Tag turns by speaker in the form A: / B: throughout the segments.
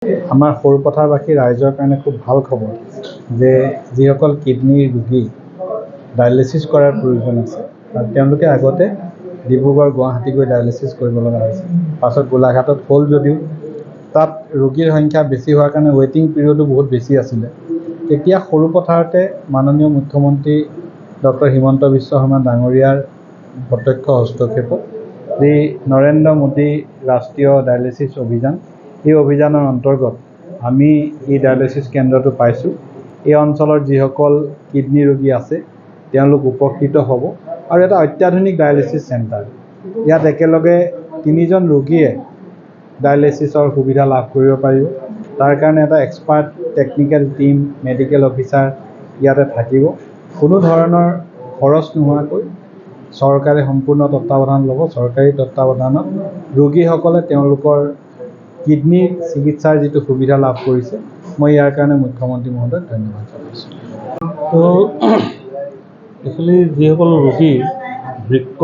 A: আমাৰ সৰুপথাৰবাসী ৰাইজৰ কাৰণে খুব ভাল খবৰ যে যিসকল কিডনীৰ ৰোগী ডায়েলিচিছ কৰাৰ প্ৰয়োজন আছে আৰু তেওঁলোকে আগতে ডিব্ৰুগড় গুৱাহাটী গৈ ডায়েলিচিছ কৰিব লগা হৈছিল। পাছত গোলাঘাটত হ'ল যদিও তাত ৰোগীৰ সংখ্যা বেছি হোৱাৰ কাৰণে ৱেইটিং পিৰিয়ডো বহুত বেছি আছিলে। এতিয়া সৰুপথাৰতে মাননীয় মুখ্যমন্ত্ৰী ডক্টৰ হিমন্ত বিশ্ব শৰ্মা ডাঙৰীয়াৰ প্ৰত্যক্ষ হস্তক্ষেপত যি নৰেন্দ্ৰ মোদী ৰাষ্ট্ৰীয় ডায়েলিচিছ অভিযান, এই অভিযানৰ অন্তৰ্গত আমি এই ডায়েলিচিছ কেন্দ্ৰটো পাইছোঁ। এই অঞ্চলৰ যিসকল কিডনী ৰোগী আছে তেওঁলোক উপকৃত হ'ব আৰু এটা অত্যাধুনিক ডায়েলিচিছ চেণ্টাৰ। ইয়াত একেলগে 3জন ৰোগীয়ে ডায়েলিচিছৰ সুবিধা লাভ কৰিব পাৰিব। তাৰ কাৰণে এটা expert technical team, medical officer ইয়াতে থাকিব। কোনো ধৰণৰ খৰচ নোহোৱাকৈ চৰকাৰে সম্পূৰ্ণ তত্ত্বাৱধান ল'ব। চৰকাৰী তত্ত্বাৱধানত ৰোগীসকলে তেওঁলোকৰ কিডনীৰ চিকিৎসাৰ যিটো সুবিধা লাভ কৰিছে, মই ইয়াৰ কাৰণে মুখ্যমন্ত্ৰী মহোদয়ক ধন্যবাদ জনাইছোঁ।
B: তো একচুৱেলি যিসকল ৰোগী বৃক্ক,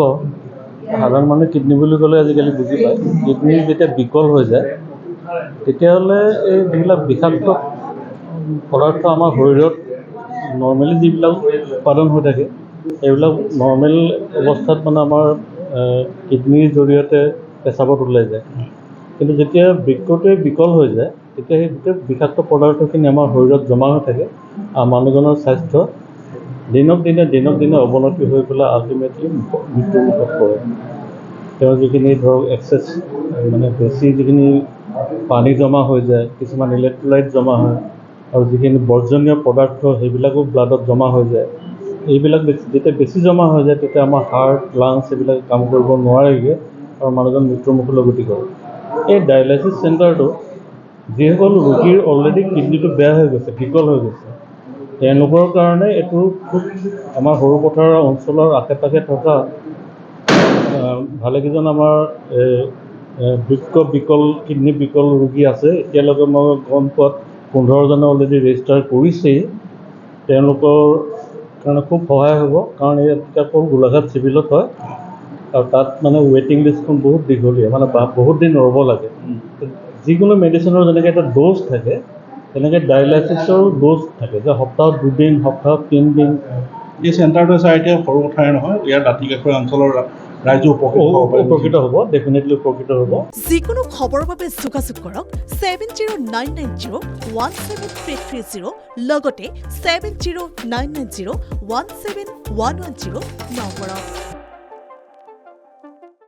B: সাধাৰণ মানুহে কিডনী বুলি ক'লে আজিকালি বুজি পায়, কিডনী যেতিয়া বিকল হৈ যায় তেতিয়াহ'লে এই যিবিলাক বিষাক্ত পদাৰ্থ আমাৰ শৰীৰত নৰ্মেলি যিবিলাক উৎপাদন হৈ থাকে এইবিলাক নৰ্মেল অৱস্থাত মানে আমাৰ কিডনীৰ জৰিয়তে পেচাবত ওলাই যায়। কিন্তু যেতিয়া বৃক্কটোৱে বিকল হৈ যায় তেতিয়া সেই গোটেই বিষাক্ত পদাৰ্থখিনি আমাৰ শৰীৰত জমা হৈ থাকে আৰু মানুহজনৰ স্বাস্থ্য দিনক দিনে অৱনতি হৈ পেলাই আল্টিমেটলি মৃত্যুৰ মুখত পৰে। তেওঁৰ যিখিনি ধৰক এক্সেছ মানে বেছি যিখিনি পানী জমা হৈ যায়, কিছুমান ইলেক্ট্ৰলাইট জমা হয় আৰু যিখিনি বৰ্জনীয় পদাৰ্থ সেইবিলাকো ব্লাডত জমা হৈ যায়। এইবিলাক যেতিয়া বেছি জমা হৈ যায় তেতিয়া আমাৰ হাৰ্ট, লাংছ এইবিলাক কাম কৰিব নোৱাৰেগৈ আৰু মানুহজন মৃত্যুৰ মুখলৈ গতি কৰে। এই ডায়েলাইচিছ চেণ্টাৰটো যিসকল ৰোগীৰ অলৰেডি কিডনীটো বেয়া হৈ গৈছে, বিকল হৈ গৈছে, তেওঁলোকৰ কাৰণে এইটো খুব আমাৰ সৰুপথাৰ অঞ্চলৰ আশে পাশে থকা ভালেকেইজন আমাৰ কিডনী বিকল ৰোগী আছে। এতিয়ালৈকে মই গম পোৱাত 15জনে অলৰেডি ৰেজিষ্টাৰ কৰিছেই। তেওঁলোকৰ কাৰণে খুব সহায় হ'ব, কাৰণ এই এতিয়া গোলাঘাট চিভিলত হয় আৰু তাত মানে ৱেইটিং লিষ্টখন বহুত দীঘলীয়া, মানে বহুত দিন ৰ'ব লাগে। যিকোনো মেডিচিনৰ যেনেকৈ এটা ড'জ থাকে তেনেকৈ ডায়েলাইচিছৰো ড'জ থাকে, যে সপ্তাহত 2 দিন, সপ্তাহত 3 দিন।
C: এই চেণ্টাৰটো আছে এতিয়া সৰুপথাৰ নহয়, ইয়াৰ দাঁতিকাষৰীয়া অঞ্চলৰ ৰাইজে
B: উপকৃত হ'ব, ডেফিনেটলি উপকৃত হ'ব।
D: যিকোনো খবৰৰ বাবে যোগাযোগ কৰক 7099017330 লগতে 7099017110 নম্বৰত।